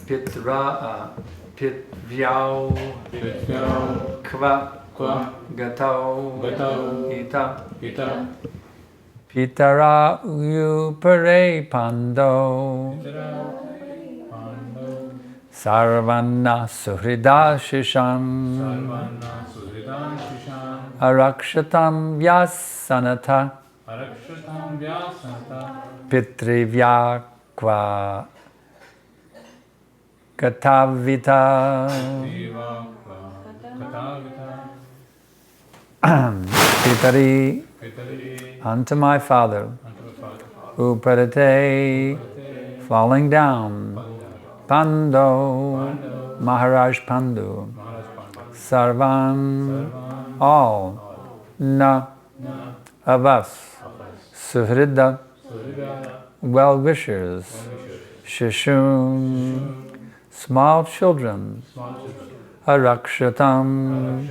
Pitvyav Kva Gato Ita Pitara Upare Pando Sarvana Suhrida Shisham Arakshatam Vyasanata Pitrivya Kwa Katavita Pitari unto my father Upadate falling down Pando Maharaj Pandu Sarvan all na of us Suhrida well-wishers Shishun small children Arakshatam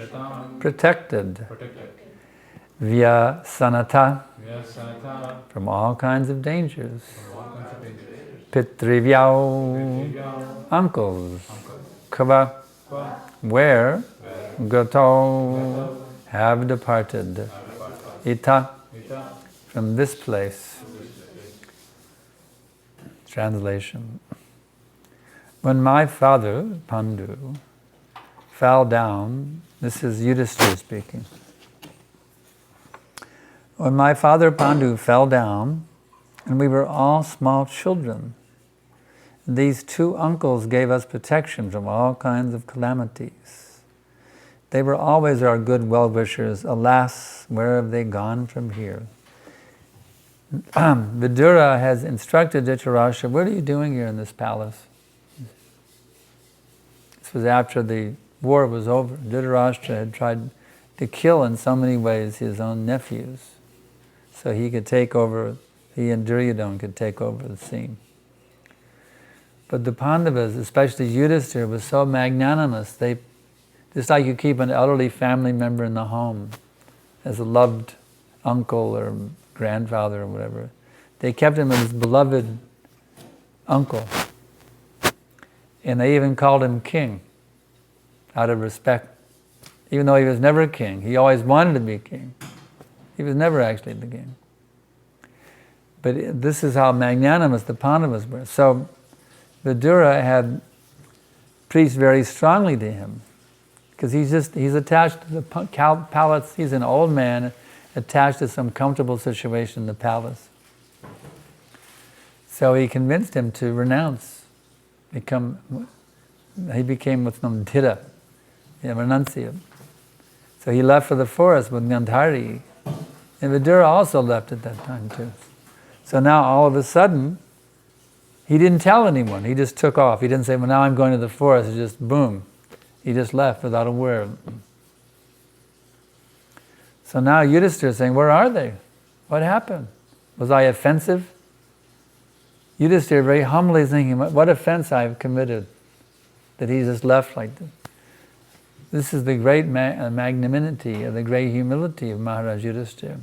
protected Vyasanata from all kinds of dangers Pitrivyau uncles Kava where Gato have departed Ita from this place. Translation. When my father, Pandu, fell down, this is Yudhishthira speaking. When my father Pandu fell down, and we were all small children, these two uncles gave us protection from all kinds of calamities. They were always our good well-wishers. Alas, where have they gone from here? Vidura has instructed Dhritarashtra, what are you doing here in this palace? This was after the war was over. Dhritarashtra had tried to kill in so many ways his own nephews, so he could take over, he and Duryodhana could take over the scene. But the Pandavas, especially Yudhishthira, was so magnanimous. They, just like you keep an elderly family member in the home as a loved uncle or grandfather or whatever, they kept him as his beloved uncle. And they even called him king out of respect. Even though he was never king, he always wanted to be king. He was never actually the king. But this is how magnanimous the Pandavas were. So Vidura had preached very strongly to him, because he's attached to the palace. He's an old man attached to some comfortable situation in the palace. So he convinced him to renounce, he became what's known Dhira, renunciate. So he left for the forest with Gandhari, and Vidura also left at that time too. So now all of a sudden, he didn't tell anyone, he just took off. He didn't say, well, now I'm going to the forest, it just boom. He just left without a word. So now Yudhishthira is saying, where are they? What happened? Was I offensive? Yudhishthira very humbly is thinking, what offense I have committed that he just left like this. This is the great magnanimity, the great humility of Maharaj Yudhishthira.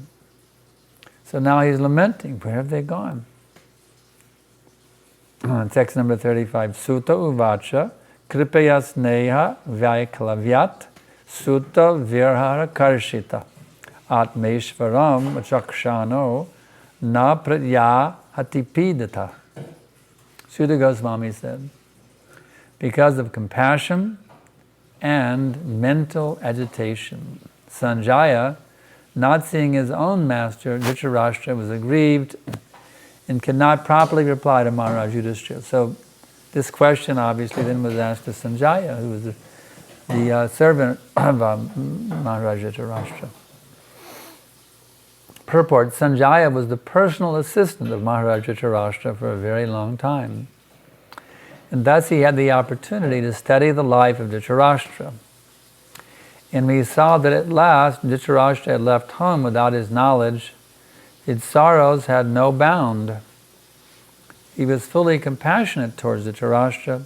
So now he's lamenting, where have they gone? Text number 35, Sutta uvacha kripaya sneha vaiklavyat sutta virhara karshita atmeshvaram chakshano na pratya hatipidata. Sutta Goswami said, because of compassion and mental agitation, Sanjaya, not seeing his own master, Dhritarashtra, was aggrieved and could not properly reply to Maharaj Yudhishthira. So this question obviously then was asked to Sanjaya, who was the servant of Maharaj Dhritarashtra. Purport, Sanjaya was the personal assistant of Maharaj Dhritarashtra for a very long time. And thus he had the opportunity to study the life of Dhritarashtra. And we saw that at last Dhritarashtra had left home without his knowledge. Its sorrows had no bound. He was fully compassionate towards Dhritarashtra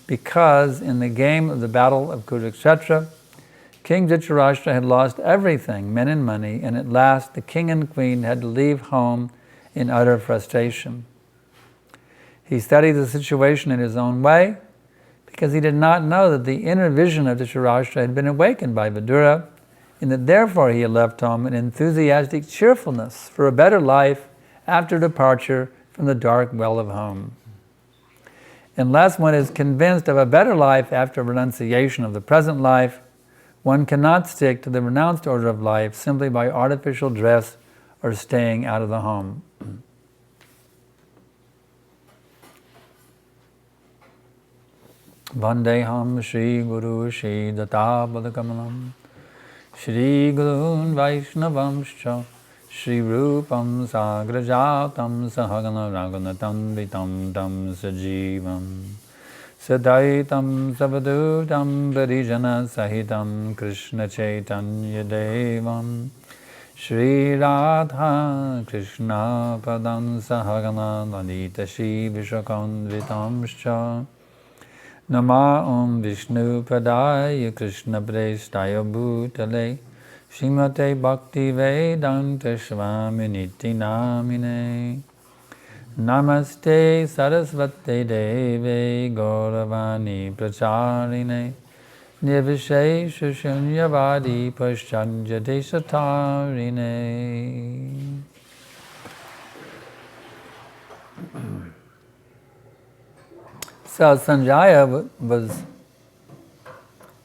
because in the game of the battle of Kurukshetra, King Dhritarashtra had lost everything, men and money, and at last the king and queen had to leave home in utter frustration. He studied the situation in his own way because he did not know that the inner vision of Dhritarashtra had been awakened by Vidura, and that therefore he had left home in enthusiastic cheerfulness for a better life after departure from the dark well of home. Unless one is convinced of a better life after renunciation of the present life, one cannot stick to the renounced order of life simply by artificial dress or staying out of the home. Vandeham Shri Guru Shri Data Padakamalam Shri Gurun Vaishnavamscha Shri Rupam Sagrajatam Sahagana Raghunatam Vitam Tam Sajivam Sadaitam Savadutam Varijana Sahitam Krishna Chaitanya Devam Shri Radha Krishna Padam Sahagana Lalita Shri Vishakam Vitamscha Nama Om Vishnu Padaya Krishna Prestaya Bhutale Srimate Bhakti Vedanta Swami Niti Namine Namaste Sarasvate Deve Gauravani Pracharine Nirvishesha Shunyavadi Paschanjate Satarine. So Sanjaya was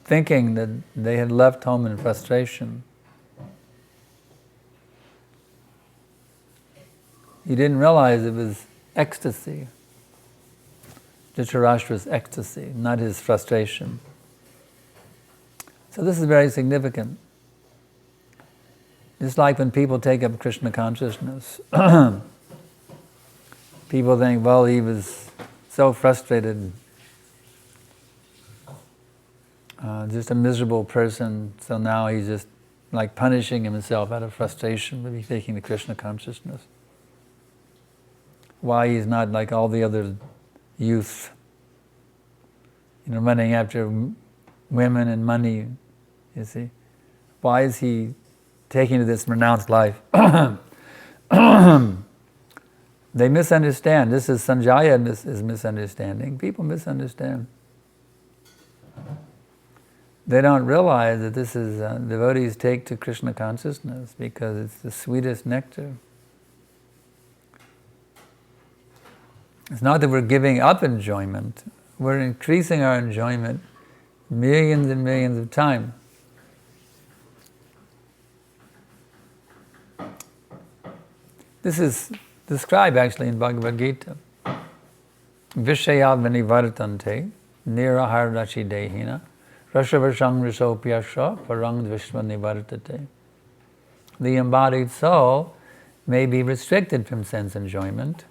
thinking that they had left home in frustration. He didn't realize it was ecstasy, Dhritarashtra's ecstasy, not his frustration. So this is very significant. It's like when people take up Krishna consciousness. People think, well, he was so frustrated, just a miserable person, so now he's just like punishing himself out of frustration by taking the Krishna consciousness. Why he's not like all the other youth, running after women and money, you see. Why is he taking to this renounced life? They misunderstand. This is Sanjaya is misunderstanding. People misunderstand. They don't realize that this is devotees take to Krishna consciousness because it's the sweetest nectar. It's not that we're giving up enjoyment. We're increasing our enjoyment millions and millions of times. This is described actually in Bhagavad Gita. Vishaya vanivartante niraharachi dehina rashavashang risopyasha parang dvishva nivartate. The embodied soul may be restricted from sense enjoyment,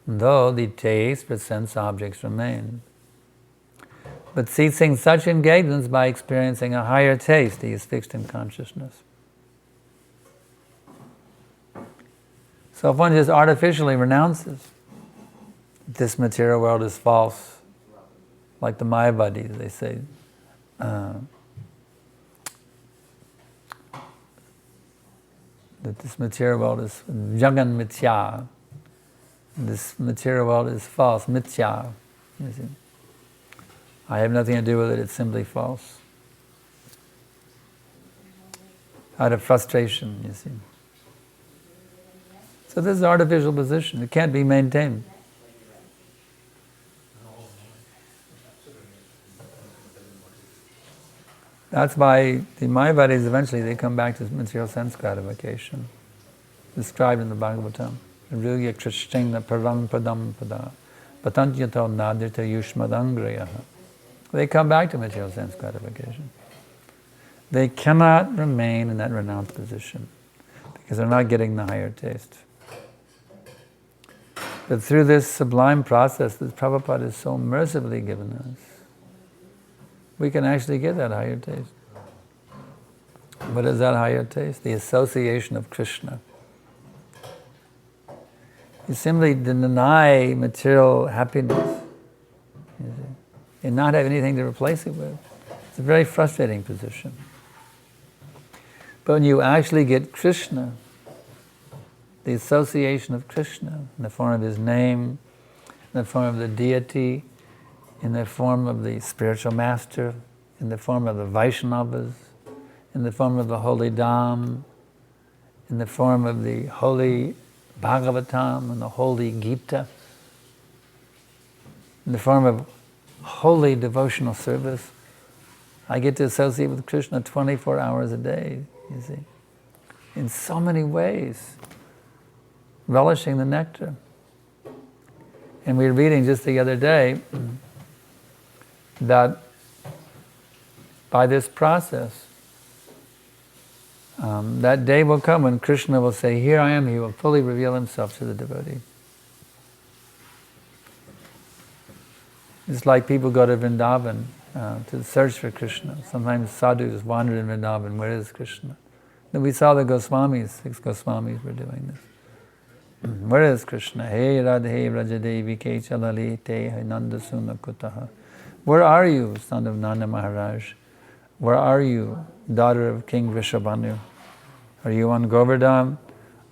though the taste for sense objects remain. But ceasing such engagements by experiencing a higher taste, he is fixed in consciousness. So if one just artificially renounces, this material world is false, like the Mayavadis, they say, that this material world is jagan mithya, this material world is false, mithya, you see. I have nothing to do with it, it's simply false. Out of frustration, you see. So this is an artificial position. It can't be maintained. That's why the Mayavadis eventually they come back to material sense gratification, described in the Bhāgavatam. Rūya krishna param padam pada patantyato nadirta yushmadangrayaha. They come back to material sense gratification. They cannot remain in that renounced position because they're not getting the higher taste. But through this sublime process that Prabhupada has so mercifully given us, we can actually get that higher taste. What is that higher taste? The association of Krishna. You simply deny material happiness, you see, and not have anything to replace it with. It's a very frustrating position. But when you actually get Krishna, the association of Krishna in the form of his name, in in the form of the deity, in the form of the spiritual master, in the form of the Vaishnavas, in the form of the holy Dham, in the form of the holy Bhāgavatam and the holy Gita, in the form of holy devotional service. I get to associate with Krishna 24 hours a day, you see, in so many ways, relishing the nectar. And we were reading just the other day that by this process, that day will come when Krishna will say, "Here I am," he will fully reveal himself to the devotee. It's like people go to Vrindavan to search for Krishna. Sometimes sadhus wander in Vrindavan, where is Krishna? Then we saw the Goswamis, 6 Goswamis were doing this. Where is Krishna? Hey Radhe Vrajadevi Ke Chalali Te Nanda Suna Kutaha. Where are you, son of Nanda Maharaj? Where are you, daughter of King Vrishabhanu? Are you on Govardhan?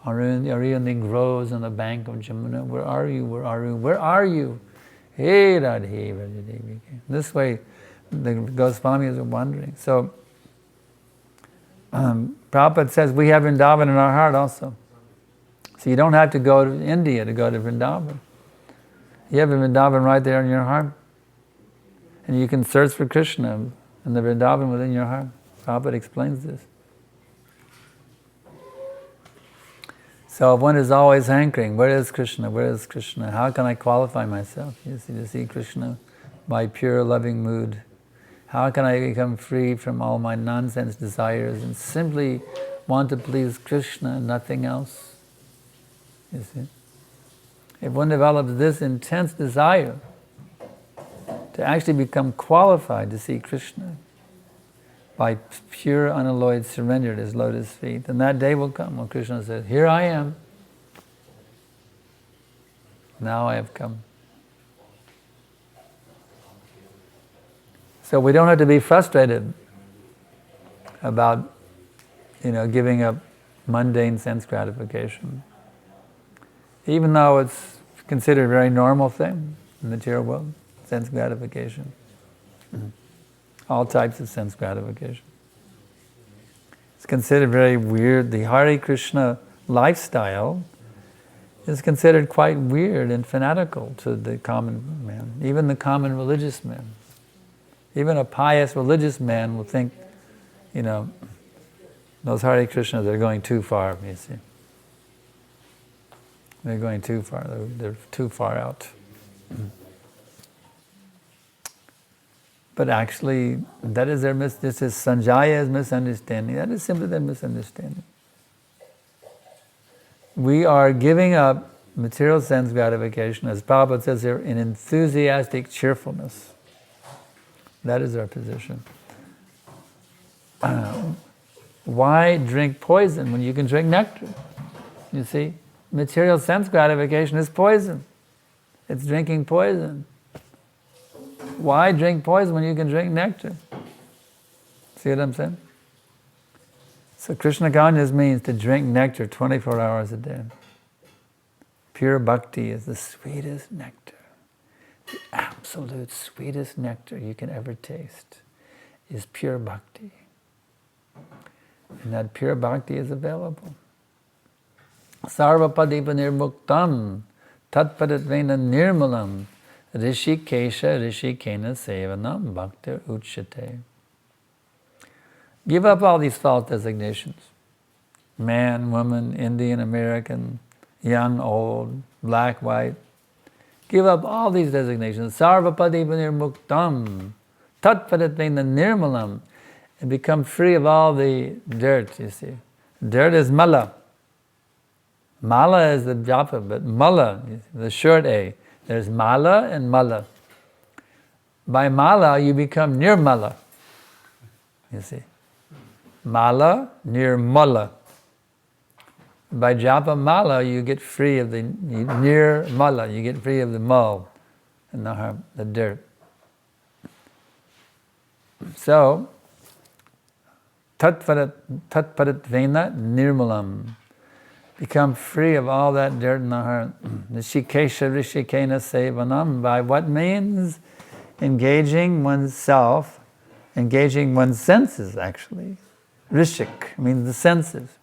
Are you in the groves on the bank of Jamuna? Where are you? Where are you? Where are you? Hey Radhe Vrajadevi Ke. This way the Goswamis are wandering. So Prabhupada says we have Vrindavan in our heart also. So you don't have to go to India to go to Vrindavan. You have a Vrindavan right there in your heart. And you can search for Krishna in the Vrindavan within your heart. Prabhupada explains this. So if one is always hankering, where is Krishna? Where is Krishna? How can I qualify myself? You see, to see Krishna by pure loving mood. How can I become free from all my nonsense desires and simply want to please Krishna and nothing else? You see? If one develops this intense desire to actually become qualified to see Krishna by pure unalloyed surrender at his lotus feet, then that day will come when Krishna says, "Here I am. Now I have come." So we don't have to be frustrated about, giving up mundane sense gratification. Even though it's considered a very normal thing in the material world, sense gratification. All types of sense gratification. It's considered very weird. The Hare Krishna lifestyle is considered quite weird and fanatical to the common man, even the common religious man. Even a pious religious man will think, those Hare Krishnas are going too far, you see. They're going too far. They're too far out. But actually, that is this is Sanjaya's misunderstanding. That is simply their misunderstanding. We are giving up material sense gratification, as Prabhupada says here, in enthusiastic cheerfulness. That is our position. Why drink poison when you can drink nectar? You see, material sense gratification is poison. It's drinking poison. Why drink poison when you can drink nectar? See what I'm saying? So Krishna consciousness means to drink nectar 24 hours a day. Pure bhakti is the sweetest nectar. The absolute sweetest nectar you can ever taste is pure bhakti. And that pure bhakti is available. Sarvapadipa nirmuktam tatpadatvena nirmalam rishikesha rishikena sevanam bhaktir uchyate. Give up all these false designations. Man, woman, Indian, American, young, old, black, white. Give up all these designations. Sarvapadipa nirmuktam tatpadatvena nirmalam. And become free of all the dirt, you see. Dirt is mala. Mala is the japa, but mala, the short A. There's mala and mala. By mala, you become nirmala. You see. Mala, nirmala. By japa mala, you get free of the nirmala. You get free of the mal and the dirt. So, tatpadatvena nirmalam. Become free of all that dirt in the heart. Nishikesha rishikena sevanam. By what means? Engaging oneself, engaging one's senses actually. Rishik means the senses.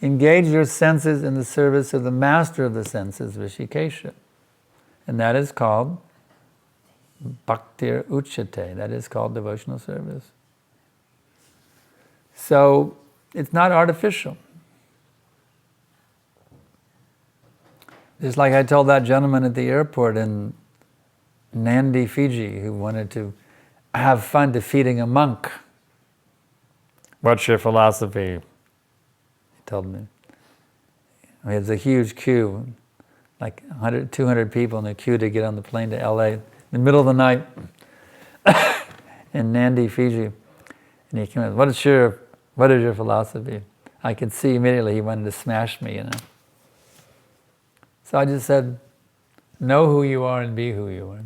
Engage your senses in the service of the master of the senses, Rishikesha. And that is called Bhaktir Uchate. That is called devotional service. So, it's not artificial. Just like I told that gentleman at the airport in Nandi, Fiji, who wanted to have fun defeating a monk. What's your philosophy? He told me. It was a huge queue, like 100, 200 people in a queue to get on the plane to LA in the middle of the night in Nandi, Fiji. And he came in, what is your philosophy? I could see immediately he wanted to smash me, So I just said, know who you are and be who you are.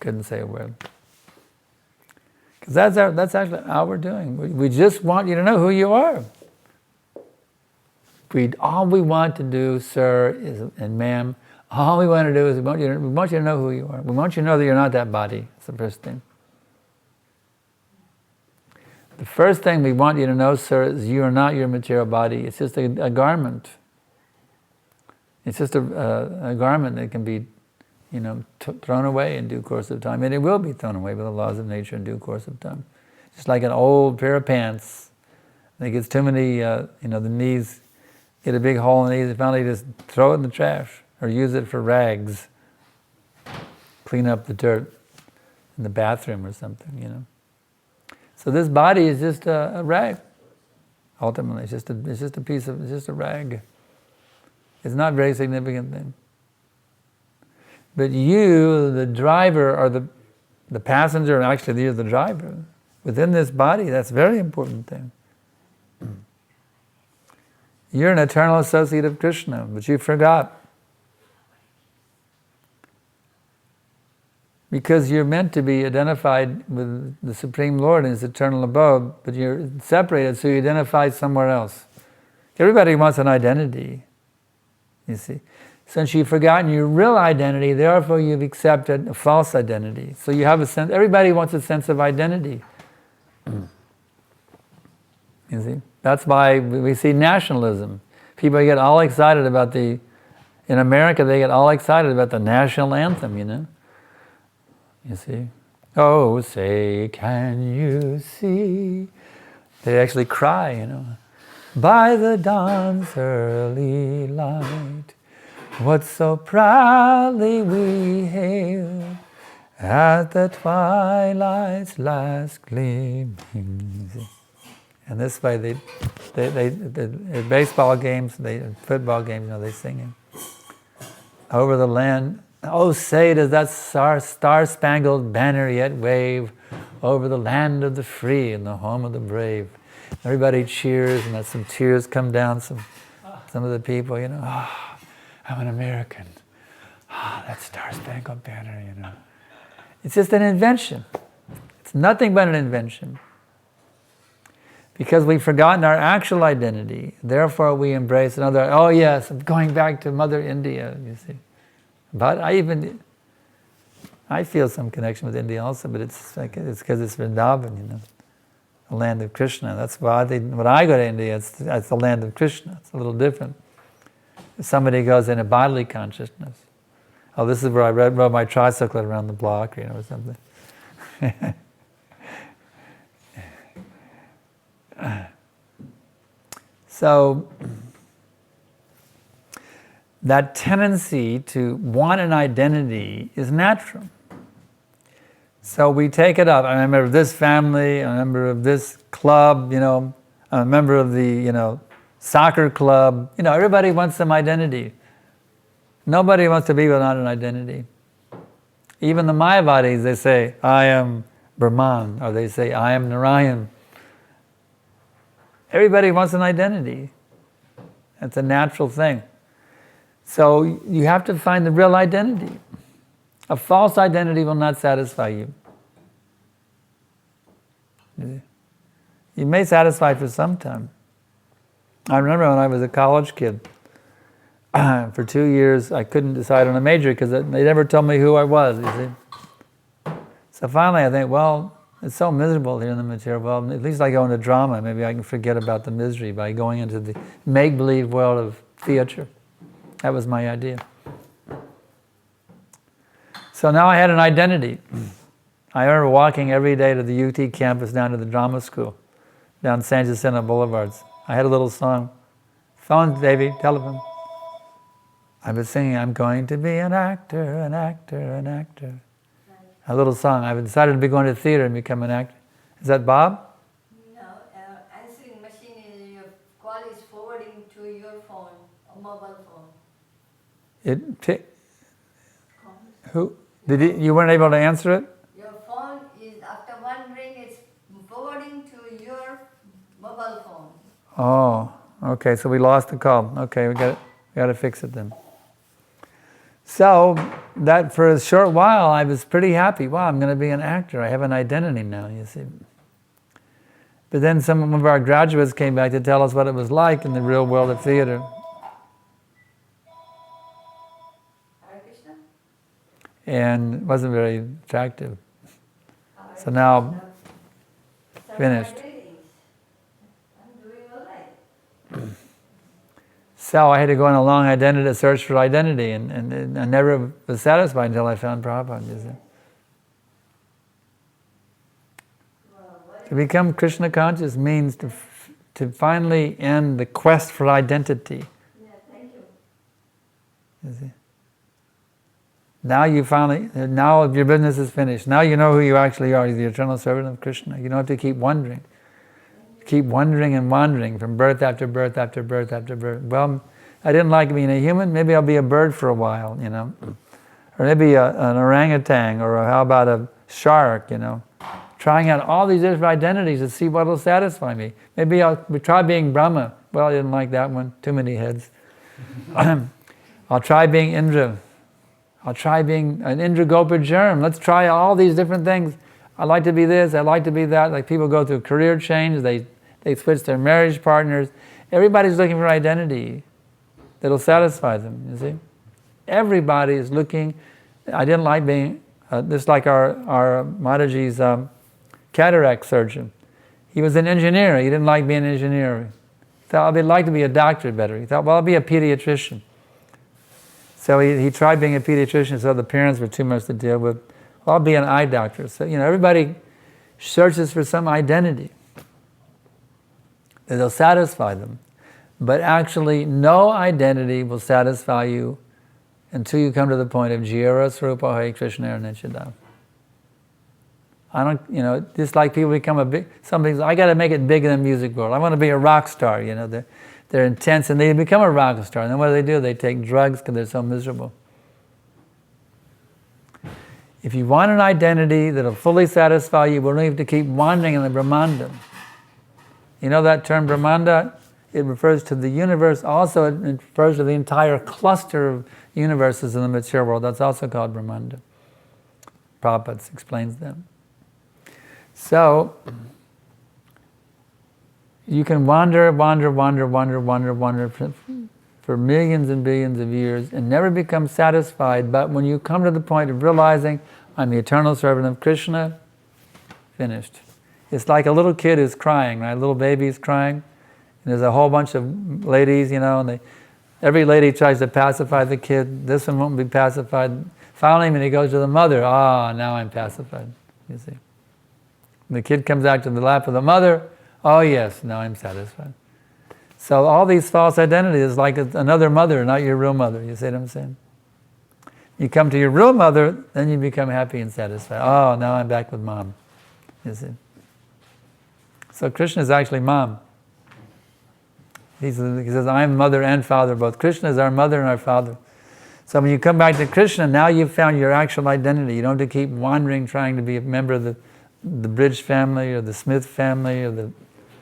Couldn't say a word. Because that's actually how we're doing. We just want you to know who you are. All we want to do, sir and ma'am, all we want to do is we want you to know who you are. We want you to know that you're not that body. That's the first thing. The first thing we want you to know, sir, is you are not your material body. It's just a garment. It's just a garment that can be, thrown away in due course of time. And it will be thrown away by the laws of nature in due course of time. Just like an old pair of pants. It gets too many, the knees get a big hole in the knees, and finally just throw it in the trash or use it for rags. Clean up the dirt in the bathroom or something, So this body is just a rag. Ultimately, it's just a rag. It's not a very significant thing. But you, the driver, or the passenger, and actually you're the driver. Within this body, that's a very important thing. You're an eternal associate of Krishna, but you forgot. Because you're meant to be identified with the Supreme Lord in His eternal abode, but you're separated, so you identify somewhere else. Everybody wants an identity, you see. Since you've forgotten your real identity, therefore you've accepted a false identity. So you have a sense, everybody wants a sense of identity. You see? That's why we see nationalism. People get all excited about in America they get all excited about the national anthem, You see? Oh, say, can you see? They actually cry, By the dawn's early light, what so proudly we hail at the twilight's last gleaming. And this way, they at baseball games, football games, they sing it. Over the land, oh, say, does that star-spangled banner yet wave over the land of the free and the home of the brave? Everybody cheers, and some tears come down. Some of the people, I'm an American. That star-spangled banner, It's just an invention. It's nothing but an invention. Because we've forgotten our actual identity, therefore we embrace another, oh yes, I'm going back to Mother India, you see. But I feel some connection with India also, but it's because it's Vrindavan, the land of Krishna. That's why when I go to India, it's the land of Krishna. It's a little different. If somebody goes in a bodily consciousness, oh, this is where I rode my tricycle around the block, or something. So, that tendency to want an identity is natural. So we take it up. I'm a member of this family, I'm a member of this club, I'm a member of the, soccer club. Everybody wants some identity. Nobody wants to be without an identity. Even the Mayavadis, they say, I am Brahman, or they say, I am Narayan. Everybody wants an identity. That's a natural thing. So you have to find the real identity. A false identity will not satisfy you. You may satisfy for some time. I remember when I was a college kid, for 2 years I couldn't decide on a major because they never told me who I was, you see. So finally I think, well, it's so miserable here in the material world, at least I go into drama, maybe I can forget about the misery by going into the make-believe world of theater. That was my idea. So now I had an identity. I remember walking every day to the UT campus down to the drama school, down San Jacinto Boulevards. I had a little song. Phone, baby, telephone. I was singing, I'm going to be an actor, an actor, an actor. A little song. I've decided to be going to theater and become an actor. Is that Bob? No, answering machine is your call is forwarding to your phone, a mobile phone. Who? You weren't able to answer it? Your phone is, after one ring, it's forwarding to your mobile phone. Oh, okay, so we lost the call. Okay, we got to fix it then. So, that for a short while I was pretty happy. Wow, I'm going to be an actor. I have an identity now, you see. But then some of our graduates came back to tell us what it was like in the real world of theater. And it wasn't very attractive. So now, finished. So I had to go on a long identity search for identity, and I never was satisfied until I found Prabhupada. You see. To become Krishna conscious means to finally end the quest for identity. Yeah, thank you. You see. Now your business is finished. Now you know who you actually are. You're the eternal servant of Krishna. You don't have to keep wondering. Keep wandering and wandering from birth after birth after birth after birth. Well, I didn't like being a human, maybe I'll be a bird for a while, you know. Or maybe an orangutan, or how about a shark, you know. Trying out all these different identities to see what will satisfy me. Maybe I'll try being Brahma. Well, I didn't like that one, too many heads. I'll try being Indra. I'll try being an Indra Gopa germ. Let's try all these different things. I like to be this, I like to be that. Like people go through career change, they switch their marriage partners. Everybody's looking for identity that'll satisfy them, you see. Everybody is looking. I didn't like being, just like our Mataji's cataract surgeon. He was an engineer, he didn't like being an engineer. He thought, I'd like to be a doctor better. He thought, well, I'll be a pediatrician. So he tried being a pediatrician, so the parents were too much to deal with. Well, I'll be an eye doctor. So, you know, everybody searches for some identity that'll satisfy them. But actually, no identity will satisfy you until you come to the point of Jira Srupa Hai Krishna Nichidam. I don't, you know, just like people become I got to make it big in the music world. I want to be a rock star, you know. They're intense and they become a rock star. And then what do? They take drugs because they're so miserable. If you want an identity that'll fully satisfy you, you don't have to keep wandering in the Brahmanda. You know that term Brahmanda? It refers to the universe, also it refers to the entire cluster of universes in the material world. That's also called Brahmanda. Prabhupada explains that. So, you can wander for millions and billions of years and never become satisfied, but when you come to the point of realizing, I'm the eternal servant of Krishna, finished. It's like a little kid who's crying, right? A little baby is crying, and there's a whole bunch of ladies, you know, and every lady tries to pacify the kid. This one won't be pacified. Finally, when he goes to the mother, now I'm pacified, you see. When the kid comes out to the lap of the mother, oh yes, now I'm satisfied. So all these false identities is like another mother, not your real mother. You see what I'm saying? You come to your real mother, then you become happy and satisfied. Oh, now I'm back with mom. You see? So Krishna is actually mom. He says, I'm mother and father both. Krishna is our mother and our father. So when you come back to Krishna, now you've found your actual identity. You don't have to keep wandering, trying to be a member of the Bridge family, or the Smith family, or the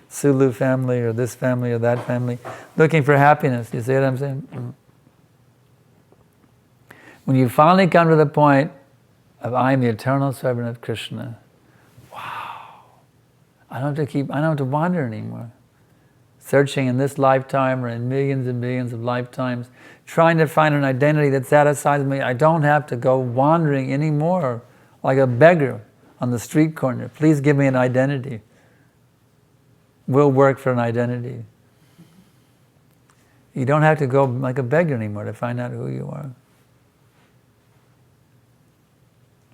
Sulu family, or this family, or that family, looking for happiness. You see what I'm saying? When you finally come to the point of I am the eternal servant of Krishna, wow! I don't have to wander anymore. searching in this lifetime or in millions and millions of lifetimes, trying to find an identity that satisfies me. I don't have to go wandering anymore like a beggar on the street corner. Please give me an identity. We'll work for an identity. You don't have to go like a beggar anymore to find out who you are.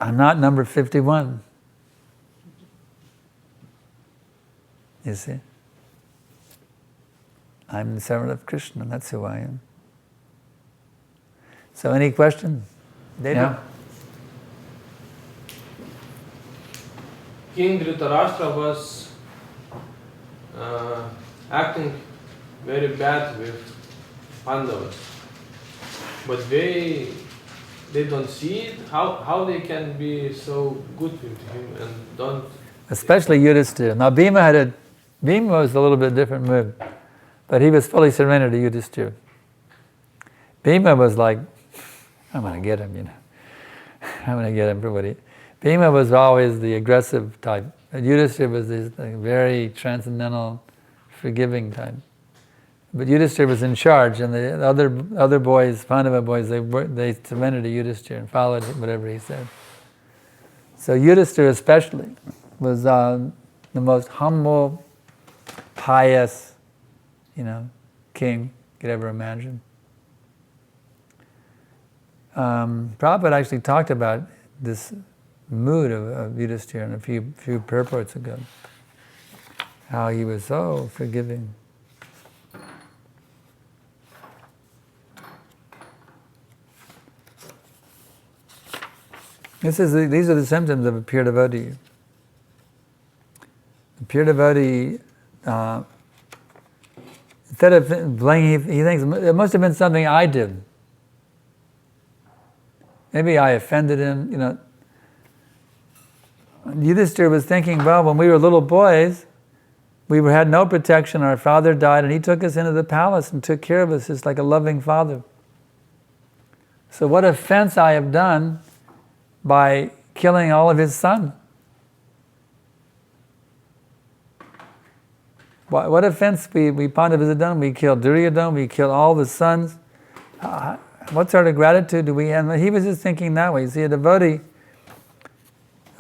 I'm not number 51. You see? I'm the servant of Krishna, that's who I am. So any questions? Yeah? King Dhritarashtra was acting very bad with Pandavas, but they don't see it. How they can be so good with him and don't? Especially Yudhisthira. Now Bhima was a little bit different mood, but he was fully surrendered to Yudhisthira. Bhima was like, I'm going to get him, I'm going to get him for what he... Bhima was always the aggressive type. Yudhisthira was this very transcendental, forgiving type. But Yudhisthira was in charge, and the other boys, Pandava boys, they surrendered to Yudhisthira and followed whatever he said. So Yudhisthira especially was the most humble, pious, king you could ever imagine. Prabhupada actually talked about this mood of Yudhisthira in a few purports ago. How he was so forgiving. These are the symptoms of a pure devotee. A pure devotee, instead of blaming, he thinks it must have been something I did. Maybe I offended him, Yudhisthira was thinking, well, when we were little boys, we had no protection, our father died, and he took us into the palace and took care of us just like a loving father. So what offense I have done by killing all of his sons? What offense we Pandavas have done? We killed Duryodhana, we killed all the sons. What sort of gratitude do we have? He was just thinking that way. You see, a devotee,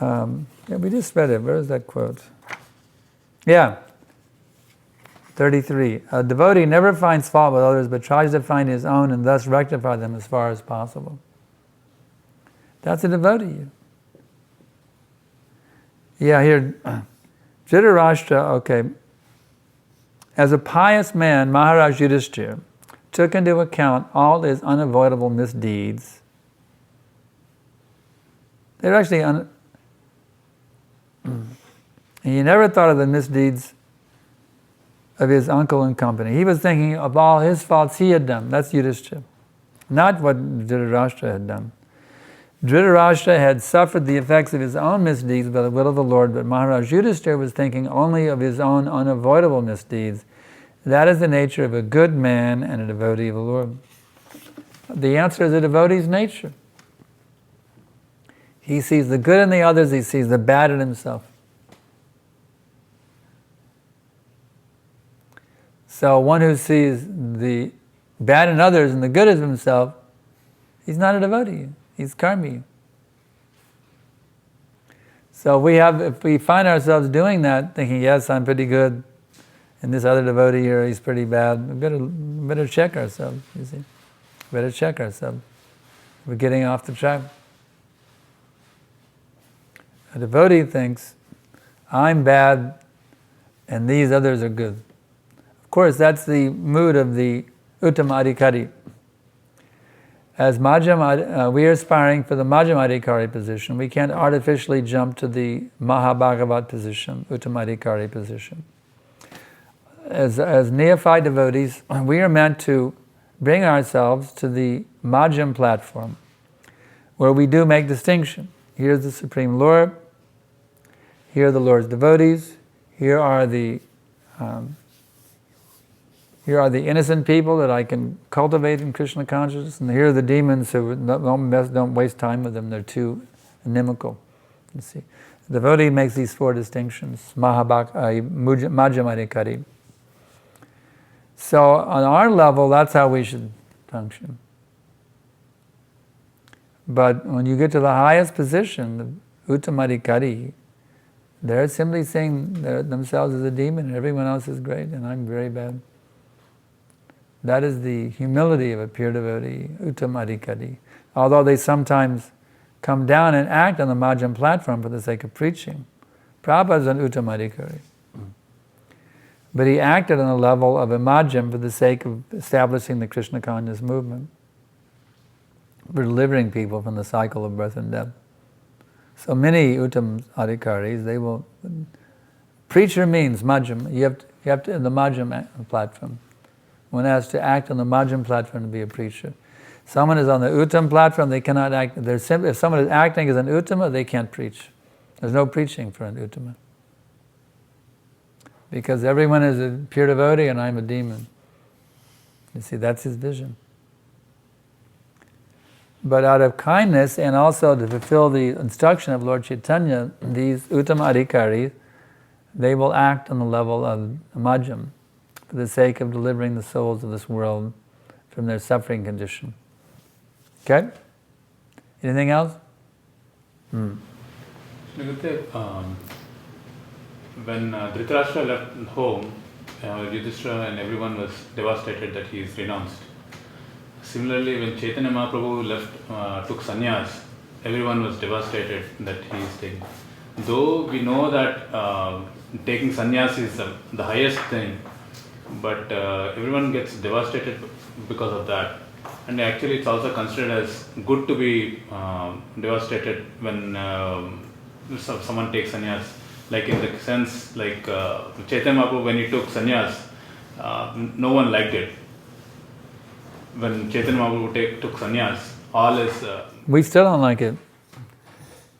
we just read it. Where is that quote? 33. A devotee never finds fault with others, but tries to find his own and thus rectify them as far as possible. That's a devotee. Here, Dhritarashtra, okay. As a pious man, Maharaj Yudhisthira took into account all his unavoidable misdeeds. They're actually he never thought of the misdeeds of his uncle and company. He was thinking of all his faults he had done. That's Yudhisthira. Not what Dhritarashtra had done. Dhritarashtra had suffered the effects of his own misdeeds by the will of the Lord, but Maharaj Yudhisthira was thinking only of his own unavoidable misdeeds. That is the nature of a good man and a devotee of the Lord. The answer is a devotee's nature. He sees the good in the others, he sees the bad in himself. So one who sees the bad in others and the good in himself, he's not a devotee, he's karmi. So if we find ourselves doing that, thinking, yes, I'm pretty good, and this other devotee here, he's pretty bad, we better check ourselves, you see. Better check ourselves. We're getting off the track. A devotee thinks, I'm bad, and these others are good. Of course, that's the mood of the Uttama Adhikari. As we are aspiring for the Madhyama Adhikari position. We can't artificially jump to the Mahabhagavat position, Uttama Adhikari position. As neophyte devotees, we are meant to bring ourselves to the Madhyam platform, where we do make distinction. Here's the Supreme Lord, here are the Lord's devotees, here are the innocent people that I can cultivate in Krishna consciousness, and here are the demons who don't waste time with them, they're too inimical. You see, the devotee makes these four distinctions, Madhyama Adhikari. So on our level, that's how we should function. But when you get to the highest position, the Uttamadhikari, they're simply saying themselves as a demon and everyone else is great and I'm very bad. That is the humility of a pure devotee, Uttamadhikari. Although they sometimes come down and act on the Madhyam platform for the sake of preaching. Prabhupada is an Uttamadhikari. But he acted on the level of a Madhyam for the sake of establishing the Krishna conscious movement, for delivering people from the cycle of birth and death. So many Uttamadhikaris, they will... Preacher means Madhyam. You have to the Madhyam platform. One has to act on the Madhyam platform to be a preacher. Someone is on the Uttam platform, they cannot act. If someone is acting as an Uttama, they can't preach. There's no preaching for an Uttama. Because everyone is a pure devotee and I'm a demon. You see, that's his vision. But out of kindness and also to fulfill the instruction of Lord Chaitanya, these Uttamadhikaris, they will act on the level of Madhyam for the sake of delivering the souls of this world from their suffering condition. Okay? Anything else? When Dhritarashtra left home, Yudhishthira and everyone was devastated that he is renounced. Similarly, when Chaitanya Mahaprabhu took sannyas, everyone was devastated that he is taking. Though we know that taking sannyas is the highest thing, but everyone gets devastated because of that. And actually it's also considered as good to be devastated when someone takes sannyas. Like in the sense, like Chaitanya Mahaprabhu, when he took sannyas, no one liked it. When Chaitanya Mahaprabhu took sannyas, all is... we still don't like it.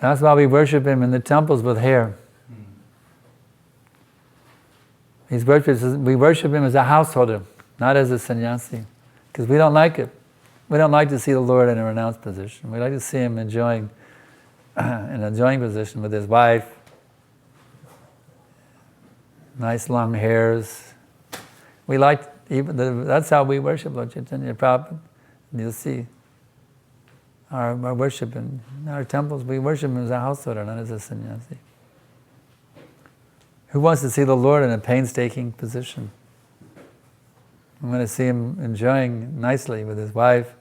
That's why we worship him in the temples with hair. We worship him as a householder, not as a sannyasi. Because we don't like it. We don't like to see the Lord in a renounced position. We like to see him enjoying an enjoying position with his wife, nice long hairs. We like, that's how we worship Lord Chaitanya Prabhupada. You'll see our worship in our temples, we worship him as a householder, not as a sannyasi. Who wants to see the Lord in a painstaking position? We want to see him enjoying nicely with his wife,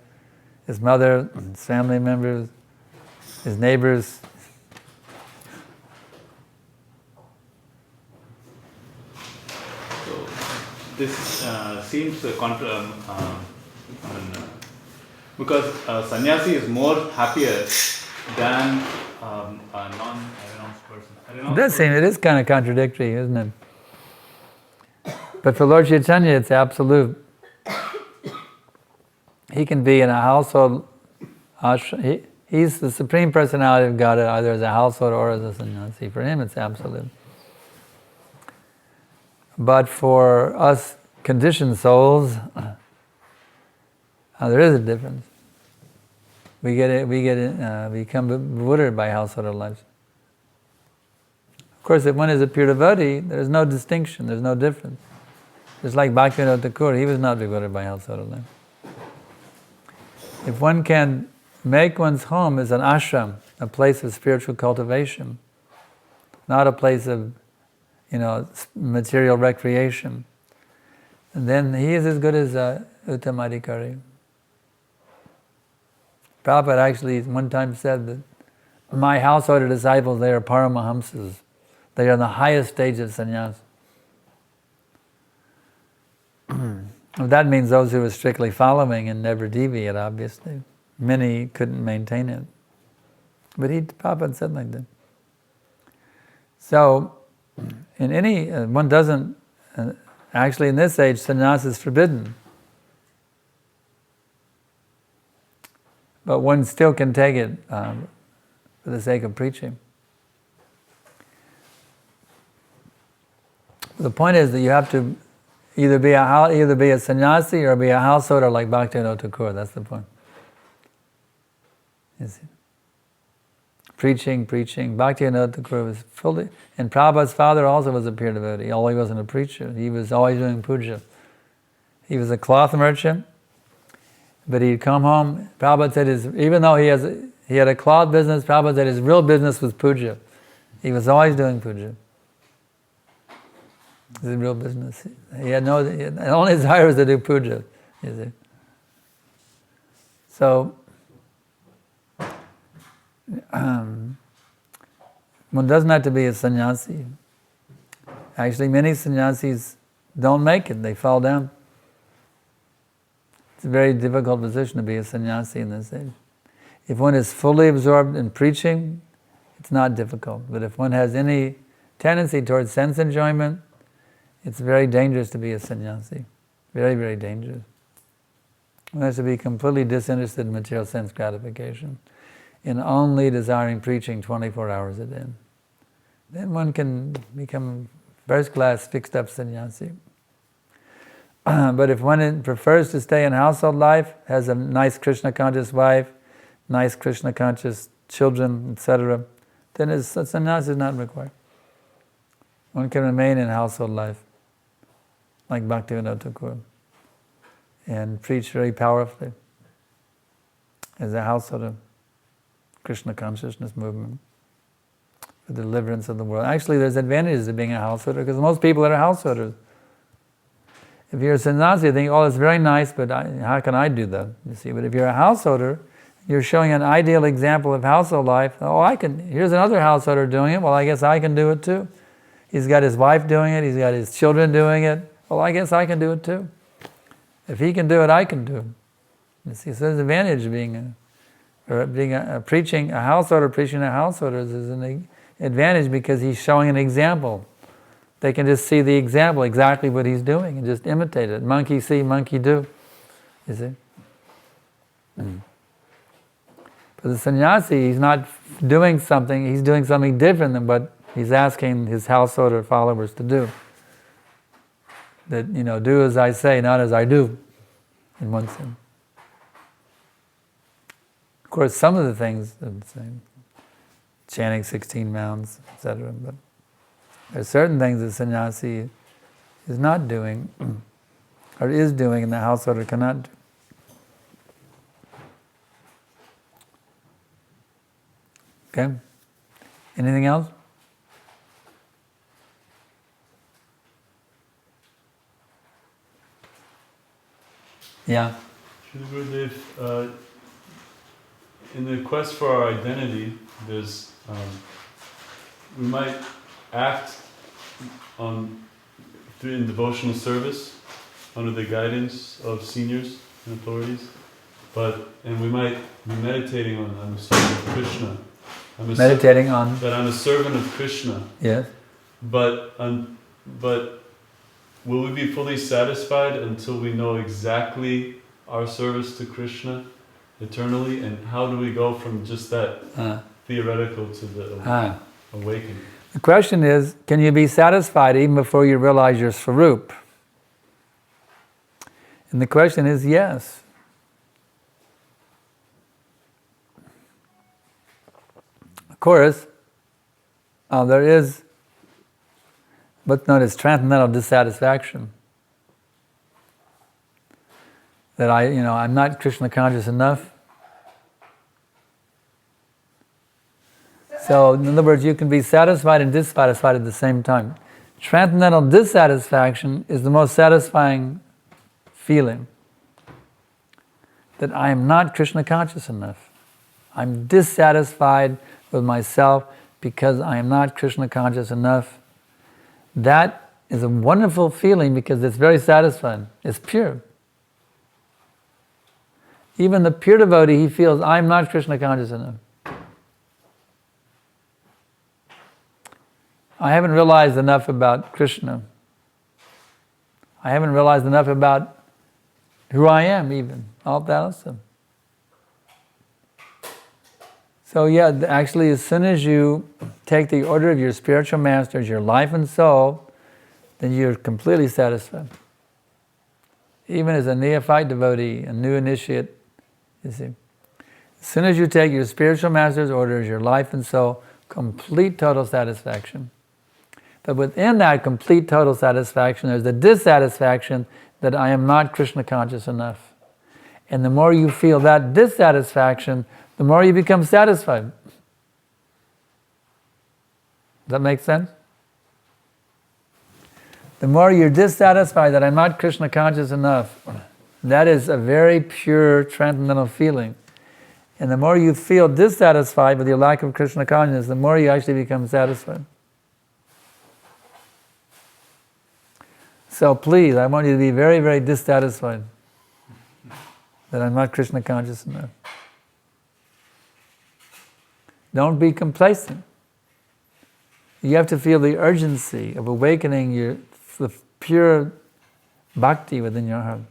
his mother, his family members, his neighbors. So this seems because sannyasi is more happier than a non-renounced person. It is kind of contradictory, isn't it? But for Lord Chaitanya, it's absolute. He can be in a household ashram. He's the Supreme Personality of Godhead, either as a household or as a sannyasi. For him, it's absolute. But for us conditioned souls, there is a difference. We become bewildered by householder lives. Of course, if one is a pure devotee, there's no distinction, there's no difference. Just like Bhaktivinoda Thakur, he was not bewildered by householder life. If one can make one's home as an ashram, a place of spiritual cultivation, not a place of, material recreation, then he is as good as Uttamadhikari. Prabhupada actually one time said that my householder disciples, they are paramahamsas. They are in the highest stage of sannyas. That means those who are strictly following and never deviate, obviously. Many couldn't maintain it. But Prabhupada said like that. So, in one doesn't, actually in this age, sannyas is forbidden. But one still can take it for the sake of preaching. The point is that you have to either be a sannyasi or be a householder like Bhaktivinoda Thakur. That's the point. You see? Preaching. Bhaktivinoda Thakur was fully... And Prabhupada's father also was a pure devotee, although he wasn't a preacher. He was always doing puja. He was a cloth merchant, but he'd come home. Prabhupada said even though he had a cloth business, Prabhupada said his real business was puja. He was always doing puja. His real business. The only desire was to do puja, you see. So, one doesn't have to be a sannyasi. Actually, many sannyasis don't make it, they fall down. It's a very difficult position to be a sannyasi in this age. If one is fully absorbed in preaching, it's not difficult. But if one has any tendency towards sense enjoyment, it's very dangerous to be a sannyasi. Very, very dangerous. One has to be completely disinterested in material sense gratification, in only desiring preaching 24 hours a day. Then one can become first-class, fixed-up sannyasi. But if one prefers to stay in household life, has a nice Krishna-conscious wife, nice Krishna-conscious children, etc., then a sannyasi is not required. One can remain in household life, like Bhaktivinoda Thakur, and preach very powerfully as a householder of Krishna consciousness movement, for the deliverance of the world. Actually, there's advantages to being a householder, because most people are householders. If you're a sannyasi, you think, oh, it's very nice, but how can I do that? You see, but if you're a householder, you're showing an ideal example of household life. Oh, here's another householder doing it, well, I guess I can do it too. He's got his wife doing it, he's got his children doing it, well, I guess I can do it too. If he can do it, I can do it. You see, so there's an advantage of being preaching a householder, preaching a householder is an advantage because he's showing an example. They can just see the example, exactly what he's doing, and just imitate it. Monkey see, monkey do. You see? But the sannyasi, he's not doing something, he's doing something different than what he's asking his householder followers to do. That, do as I say, not as I do, in one sense. Of course, some of the things are the same. Chanting 16 mounds, etc. But there are certain things that sannyasi is not doing, or is doing, and the householder cannot do. Okay? Anything else? Yeah. Shri Gurudev, in the quest for our identity, there's we might act in devotional service under the guidance of seniors and authorities, and we might be meditating on I'm a servant of Krishna. That I'm a servant of Krishna. Yes. But will we be fully satisfied until we know exactly our service to Krishna eternally? And how do we go from just that theoretical to the awakening? The question is, can you be satisfied even before you realize your Swarup? And the question is yes. Of course, there is what's known as transcendental dissatisfaction. That I'm not Krishna conscious enough. So, in other words, you can be satisfied and dissatisfied at the same time. Transcendental dissatisfaction is the most satisfying feeling. That I am not Krishna conscious enough. I'm dissatisfied with myself because I am not Krishna conscious enough. That is a wonderful feeling because it's very satisfying. It's pure. Even the pure devotee, he feels, I'm not Krishna conscious enough. I haven't realized enough about Krishna. I haven't realized enough about who I am even. All that also. So yeah, actually as soon as you take the order of your spiritual masters, your life and soul, then you're completely satisfied. Even as a neophyte devotee, a new initiate, you see. As soon as you take your spiritual master's orders, your life and soul, complete total satisfaction. But within that complete total satisfaction, there's a dissatisfaction that I am not Krishna conscious enough. And the more you feel that dissatisfaction, the more you become satisfied. Does that make sense? The more you're dissatisfied that I'm not Krishna conscious enough, that is a very pure transcendental feeling. And the more you feel dissatisfied with your lack of Krishna consciousness, the more you actually become satisfied. So please, I want you to be very, very dissatisfied that I'm not Krishna conscious enough. Don't be complacent. You have to feel the urgency of awakening the pure bhakti within your heart.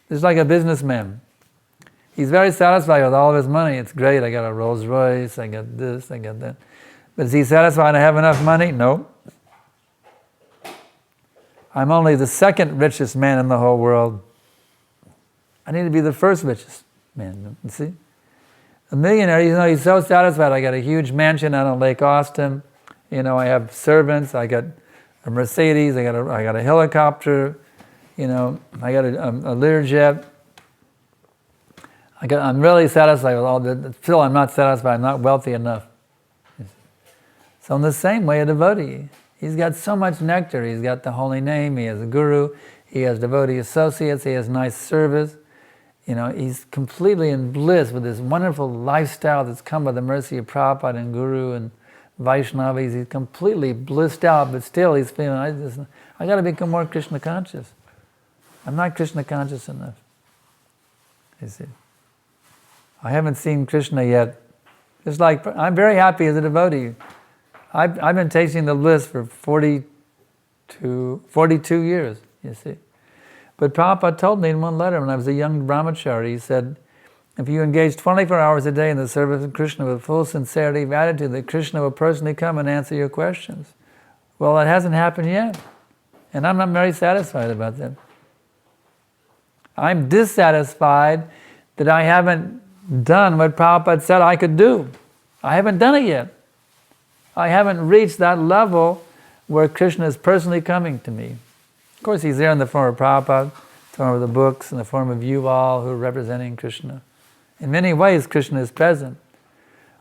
It's like a businessman. He's very satisfied with all of his money. It's great, I got a Rolls Royce, I got this, I got that. But is he satisfied I have enough money? No. I'm only the second richest man in the whole world. I need to be the first richest man, you see? A millionaire, he's so satisfied. I got a huge mansion out on Lake Austin. I have servants. I got a Mercedes. I got a helicopter. I got a Learjet. I'm really satisfied with all that. Still, I'm not satisfied. I'm not wealthy enough. So in the same way, a devotee, he's got so much nectar. He's got the holy name. He has a guru. He has devotee associates. He has nice service. He's completely in bliss with this wonderful lifestyle that's come by the mercy of Prabhupada and Guru and Vaishnavas. He's completely blissed out, but still he's feeling, I got to become more Krishna conscious. I'm not Krishna conscious enough. You see, I haven't seen Krishna yet. It's like, I'm very happy as a devotee. I've been tasting the bliss for 42 years, you see. But Prabhupada told me in one letter when I was a young brahmachari, he said, if you engage 24 hours a day in the service of Krishna with full sincerity of attitude, that Krishna will personally come and answer your questions. Well, that hasn't happened yet. And I'm not very satisfied about that. I'm dissatisfied that I haven't done what Prabhupada said I could do. I haven't done it yet. I haven't reached that level where Krishna is personally coming to me. Of course, he's there in the form of Prabhupada, in the form of the books, in the form of you all who are representing Krishna. In many ways, Krishna is present.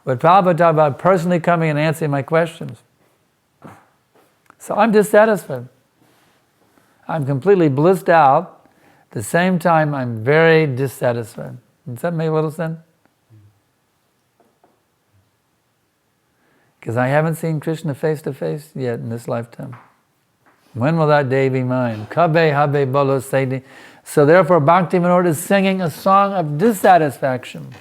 But Prabhupada talked about personally coming and answering my questions. So I'm dissatisfied. I'm completely blissed out. At the same time, I'm very dissatisfied. Does that make a little sense? Because I haven't seen Krishna face to face yet in this lifetime. When will that day be mine? Kabe habe bolo seidi. So therefore, Bhaktivinoda is singing a song of dissatisfaction.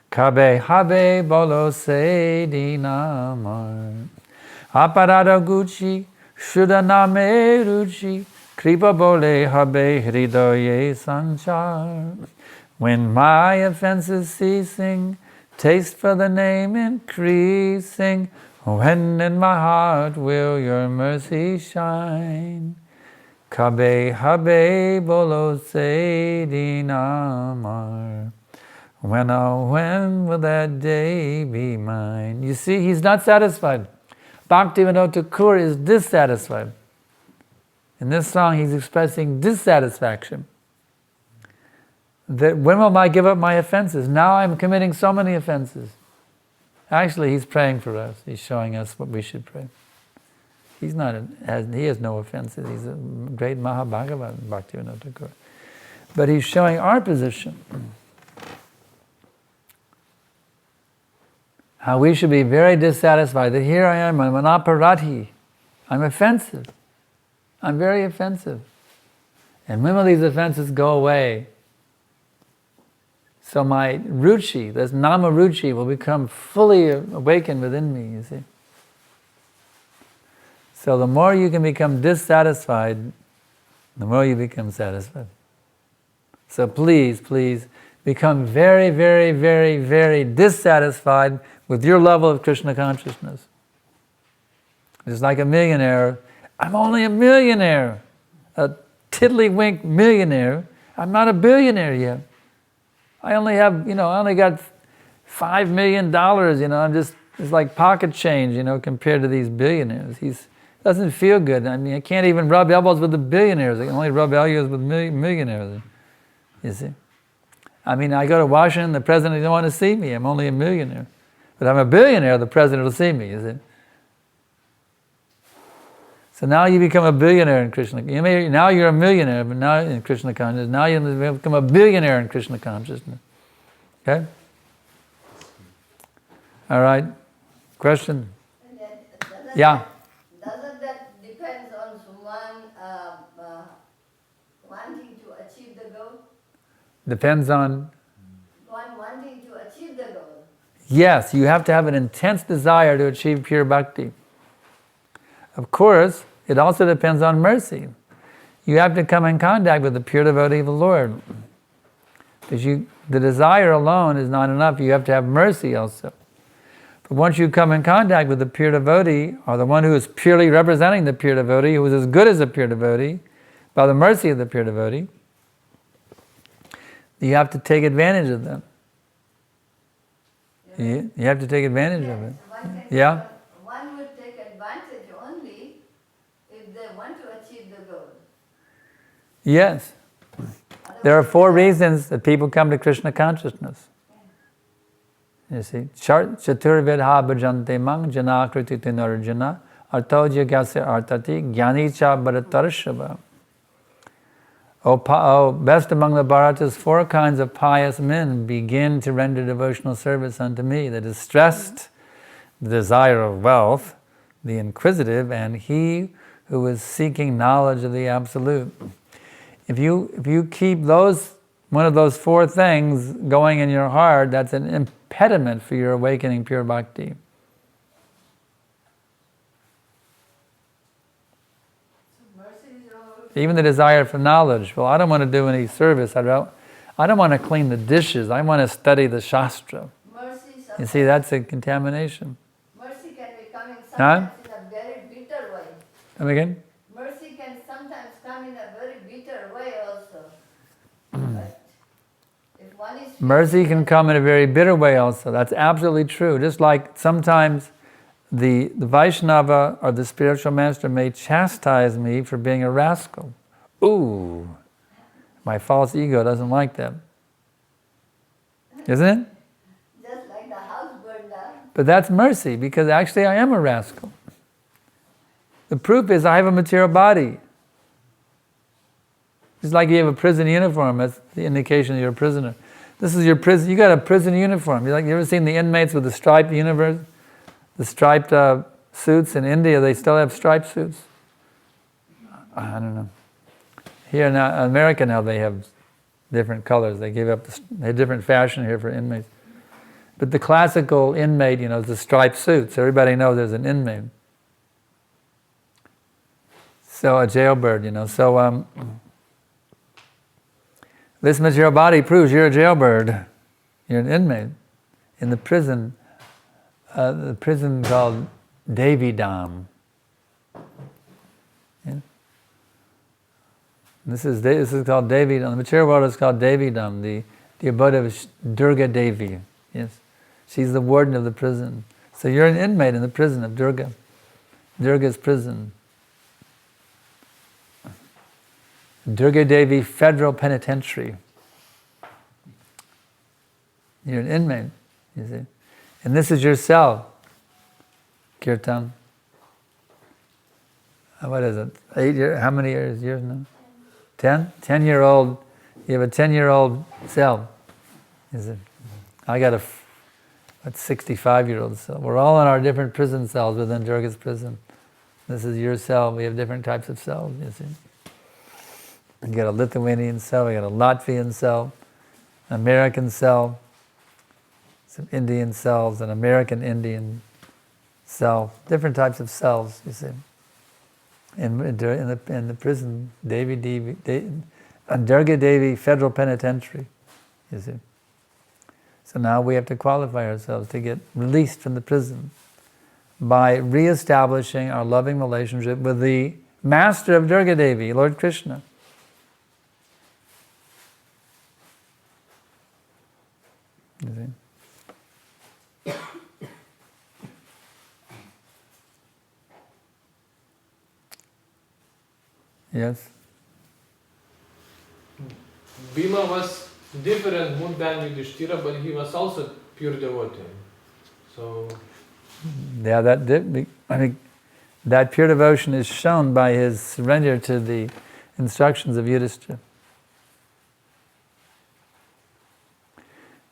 Kabe habe bolo seidi namar. Aparada guchi, shuddha name ruchi, kripa bole habe hridaye sanchar. When my offenses ceasing, taste for the name increasing, when in my heart will your mercy shine? Kabe habe bolo seidi namar. When will that day be mine? You see, he's not satisfied. Bhaktivinoda Thakur is dissatisfied. In this song, he's expressing dissatisfaction. That when will I give up my offenses? Now I'm committing so many offenses. Actually, he's praying for us. He's showing us what we should pray. He has no offenses. He's a great Mahabhagavan, Bhaktivinoda Thakur. But he's showing our position. How we should be very dissatisfied that here I am, I'm an aparadhi. I'm offensive. I'm very offensive. And when will these offenses go away? So my ruchi, this nama ruchi, will become fully awakened within me, you see. So the more you can become dissatisfied, the more you become satisfied. So please, please, become very, very, very, very dissatisfied with your level of Krishna consciousness. Just like a millionaire, I'm only a millionaire, a tiddlywink millionaire. I'm not a billionaire yet. I only got $5 million, it's like pocket change, compared to these billionaires. He's Doesn't feel good. I mean, I can't even rub elbows with the billionaires. I can only rub elbows with millionaires. You see? I mean, I go to Washington, the president doesn't want to see me. I'm only a millionaire. But I'm a billionaire, the president will see me, you see? So now you become a billionaire in Krishna. Now you're a millionaire, but now in Krishna consciousness. Now you become a billionaire in Krishna consciousness. Okay? All right. Question? Yeah. Doesn't that depend on someone wanting to achieve the goal? Depends on? One wanting to achieve the goal. Yes, you have to have an intense desire to achieve pure bhakti. Of course, it also depends on mercy. You have to come in contact with the pure devotee of the Lord. Because the desire alone is not enough, you have to have mercy also. But once you come in contact with the pure devotee, or the one who is purely representing the pure devotee, who is as good as a pure devotee, by the mercy of the pure devotee, you have to take advantage of them. You have to take advantage of it. Yeah? One would take advantage only if they want to achieve the goal. Yes. There are 4 reasons that people come to Krishna consciousness. You see, Chaturvidha bhajante mang janakriti tinarjuna arto jagasya artati jnanicha bharatarshava. O best among the Bharatas, 4 kinds of pious men begin to render devotional service unto me: the distressed, the desire of wealth, the inquisitive, and he who is seeking knowledge of the Absolute. If you keep one of those 4 things going in your heart, that's an impediment for your awakening pure bhakti. Even the desire for knowledge. Well, I don't want to do any service. I don't want to clean the dishes. I want to study the Shastra. You see, that's a contamination. Mercy can be coming sometimes in a very bitter way. Come again? Mercy can sometimes come in a very bitter way also. But if one is Mercy can come in a very bitter way also. That's absolutely true. Just like sometimes the Vaishnava or the spiritual master may chastise me for being a rascal. Ooh, my false ego doesn't like that. Isn't it? just like the house burned down. But that's mercy, because actually I am a rascal. The proof is I have a material body. It's like you have a prison uniform. That's the indication that you're a prisoner. This is your prison. You got a prison uniform. You ever seen the inmates with the striped universe? The striped suits in India, they still have striped suits. I don't know. Here in America now they have different colors. They gave up, they have different fashion here for inmates. But the classical inmate, is the striped suits. Everybody knows there's an inmate. So a jailbird, So this material body proves you're a jailbird. You're an inmate in the prison. The prison called Devidam. Yeah? This is called Devidam. The material world is called Devidam, the abode of Durga Devi. Yes, she's the warden of the prison. So you're an inmate in the prison of Durga. Durga's prison. Durga Devi Federal Penitentiary. You're an inmate, you see. And this is your cell, Kirtan. What is it? 8 years? How many years now? 10? 10-year-old. You have a 10-year-old cell. Is it? I got a 65-year-old cell. We're all in our different prison cells within Durga's prison. This is your cell. We have different types of cells, you see. You got a Lithuanian cell, we got a Latvian cell, an American cell, some Indian cells, an American Indian cell, different types of cells, you see. In the prison, Durga Devi Federal Penitentiary, you see. So now we have to qualify ourselves to get released from the prison by re-establishing our loving relationship with the master of Durga Devi, Lord Krishna. You see? Yes. Bhima was different mood than Yudhishthira, but he was also pure devotee. So Yeah, that pure devotion is shown by his surrender to the instructions of Yudhishthira.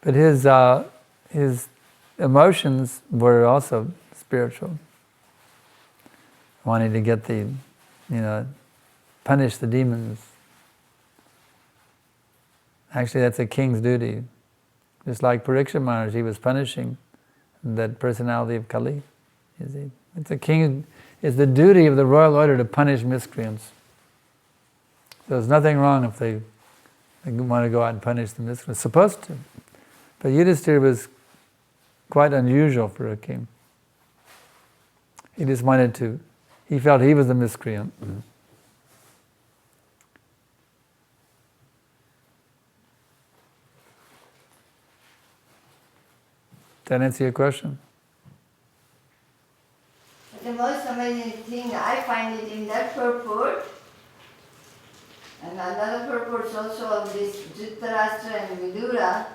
But his emotions were also spiritual. Wanting to get punish the demons. Actually, that's a king's duty. Just like Parikshit Maharaj, he was punishing that personality of Kali. It's the duty of the royal order to punish miscreants. So there's nothing wrong if they want to go out and punish the miscreants. Supposed to. But Yudhishthira was quite unusual for a king. He just he felt he was a miscreant. Mm-hmm. Did that answer your question? The most amazing thing, I find it in that purport, and another purport also of this Dhritarashtra and Vidura.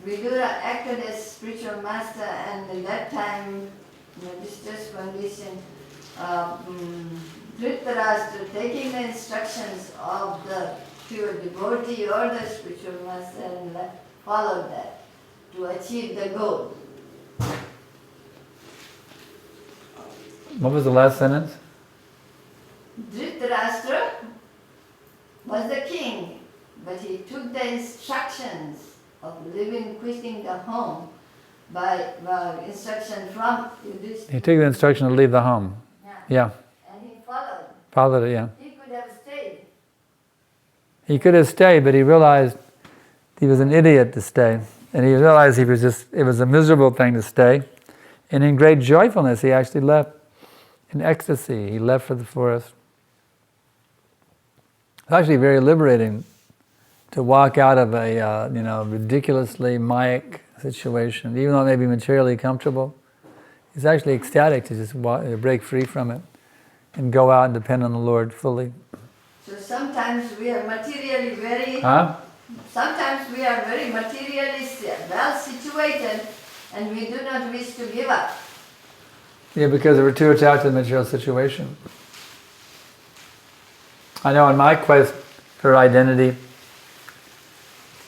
Vidura acted as spiritual master, and at that time, in a distress condition, Dhritarashtra, taking the instructions of the pure devotee or the spiritual master, and followed that to achieve the goal. What was the last sentence? Dhritarashtra was the king, but he took the instructions of quitting the home by instruction from Yudhishthira. He took the instruction to leave the home. Yeah. And he followed. Followed it, yeah. He could have stayed. He could have stayed, but he realized he was an idiot to stay. And he realized it was a miserable thing to stay. And in great joyfulness, he actually left. In ecstasy, he left for the forest. It's actually very liberating to walk out of a ridiculously Mayic situation, even though it may be materially comfortable. It's actually ecstatic to just break free from it and go out and depend on the Lord fully. So sometimes we are materially very. Sometimes we are very materially well situated, and we do not wish to give up. Yeah, because we're too attached to the material situation. I know in my quest for identity,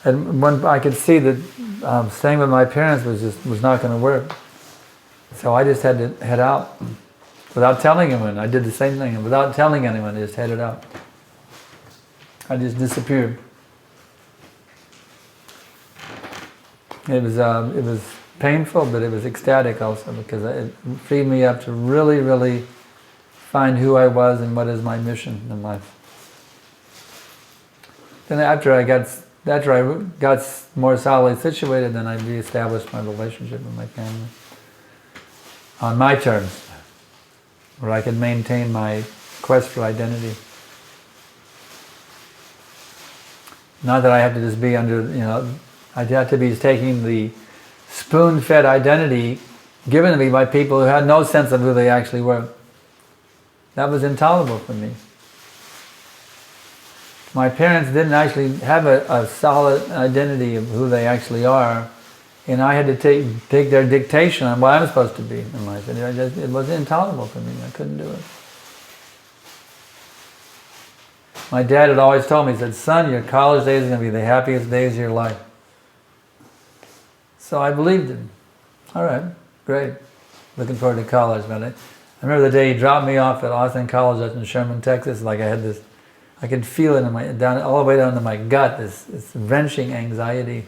and when I could see that staying with my parents was not going to work. So I just had to head out without telling anyone. I did the same thing, and without telling anyone, I just headed out. I just disappeared. It was painful, but it was ecstatic also, because it freed me up to really, really find who I was and what is my mission in life. Then after I got more solidly situated, then I reestablished my relationship with my family on my terms, where I could maintain my quest for identity. Not that I have to just be I'd have to be taking the spoon-fed identity given to me by people who had no sense of who they actually were. That was intolerable for me. My parents didn't actually have a solid identity of who they actually are, and I had to take their dictation on what I'm supposed to be in life. And it was intolerable for me. I couldn't do it. My dad had always told me, he said, "Son, your college days are going to be the happiest days of your life." So I believed him. All right, great. Looking forward to college, man. I remember the day he dropped me off at Austin College up in Sherman, Texas. Like I could feel it all the way down to my gut, this wrenching anxiety.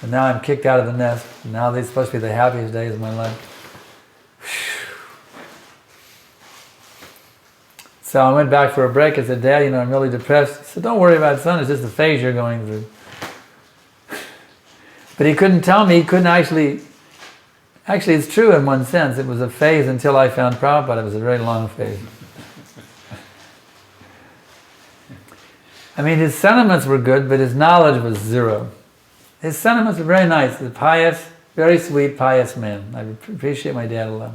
And now I'm kicked out of the nest. And now these are supposed to be the happiest days of my life. So I went back for a break. I said, "Dad, I'm really depressed." He said, "Don't worry about it, son. It's just a phase you're going through." But he couldn't tell me. He couldn't actually it's true in one sense. It was a phase until I found Prabhupada. It was a very long phase. I mean, his sentiments were good, but his knowledge was zero. His sentiments were very nice. He's a pious, very sweet, pious man. I appreciate my dad a lot.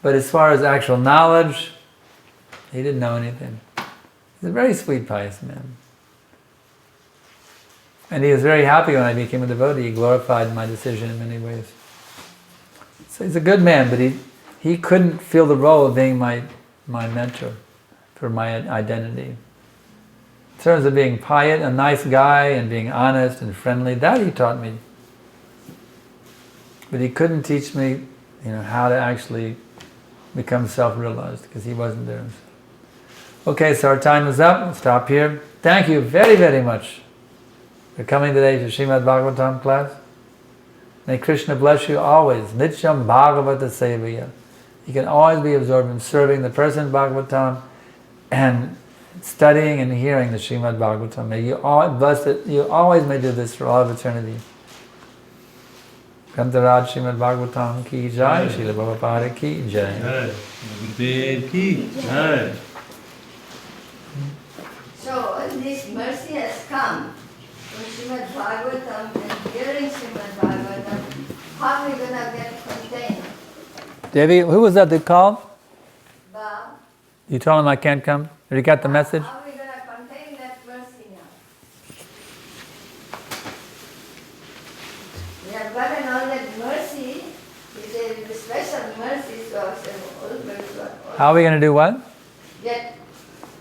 But as far as actual knowledge, he didn't know anything. He's a very sweet, pious man. And he was very happy when I became a devotee. He glorified my decision in many ways. So he's a good man, but he couldn't fill the role of being my mentor for my identity. In terms of being pious, a nice guy, and being honest and friendly, that he taught me. But he couldn't teach me, how to actually become self-realized, because he wasn't there. Okay, so our time is up. We'll stop here. Thank you very, very much for coming today to Śrīmad Bhāgavatam class. May Krishna bless you always. Nityam Bhagavata Sevaya. You can always be absorbed in serving the person Bhagavatam and studying and hearing the Śrīmad Bhāgavatam. May you always may do this for all of eternity. Kantaraj Śrīmad Bhāgavatam ki jai, Srila Prabhupada ki jai. Gurudev ki jai. So this mercy has come from Śrīmad Bhāgavatam, and hearing Śrīmad Bhāgavatam, how are we going to get contained? Devi, who was that called? Bob? You told him I can't come? Did he get the message? How are we going to contain that mercy now? We have gotten all that mercy. It's a special mercy, so How are we going to do what? Yet,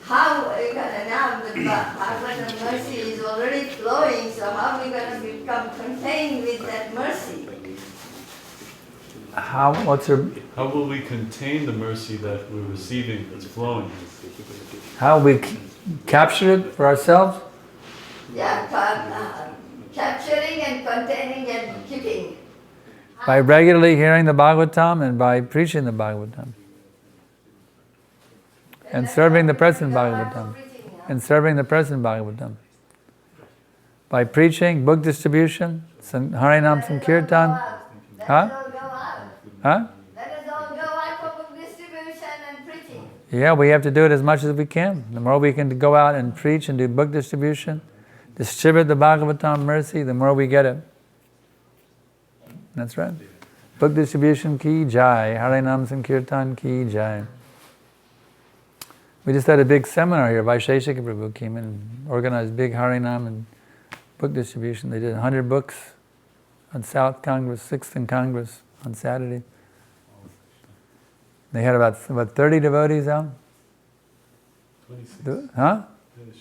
how are we going to now, the Bhagavatam mercy is already flowing, so how are we going to become contained with that mercy? How will we contain the mercy that we're receiving that's flowing? How we capture it for ourselves? Yeah, capturing and containing and keeping. By regularly hearing the Bhagavatam and by preaching the Bhagavatam. And serving the present Bhagavatam. And serving the present Bhagavatam. By preaching, book distribution, Harinam Sankirtan. Huh? Huh? Let us all go out for book distribution and preaching. Yeah, we have to do it as much as we can. The more we can go out and preach and do book distribution, distribute the Bhagavatam mercy, the more we get it. That's right. Book distribution ki jai, Harinam Sankirtan ki jai. We just had a big seminar here. Vaisheshika Prabhu came in and organized big Harinam and book distribution. They did 100 books on South Congress, 6th and Congress on Saturday. They had about 30 devotees out. 26. Huh?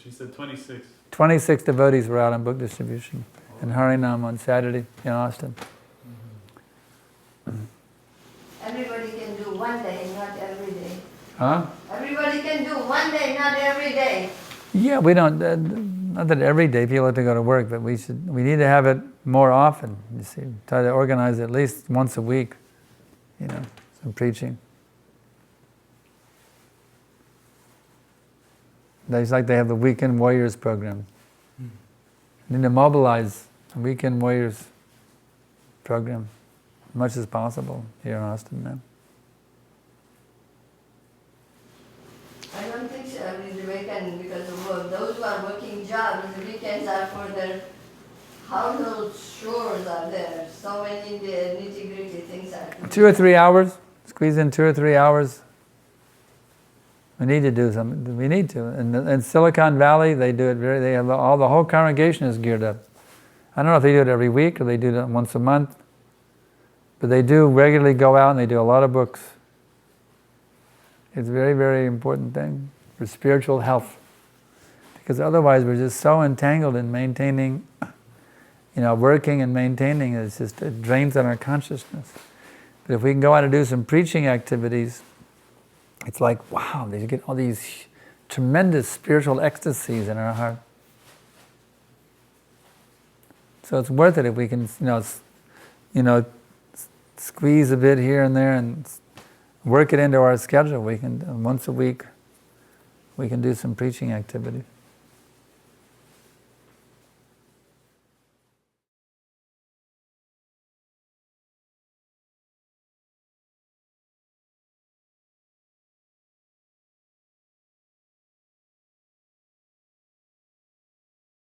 She said 26. 26 devotees were out on book distribution and Harinam on Saturday in Austin. Everybody can do one day, not every day. Huh? Everybody can do one day, not every day. Yeah, we don't, not that every day people have to go to work, but we need to have it more often, you see. Try to organize at least once a week, some preaching. It's like they have the Weekend Warriors program. Need to mobilize a Weekend Warriors program as much as possible here in Austin now. I don't think so every weekend because of work. Those who are working jobs, the weekends are for their household chores are there. So many nitty-gritty things are to 2 or 3 hours, squeeze in 2 or 3 hours. We need to do something. We need to. In Silicon Valley, they do it they have the whole congregation is geared up. I don't know if they do it every week or they do it once a month, but they do regularly go out and they do a lot of books. It's a very, very important thing for spiritual health. Because otherwise we're just so entangled in maintaining, working and maintaining, it drains on our consciousness. But if we can go out and do some preaching activities, it's like, wow, they get all these tremendous spiritual ecstasies in our heart. So it's worth it if we can, squeeze a bit here and there and work it into our schedule. We can, once a week, we can do some preaching activity.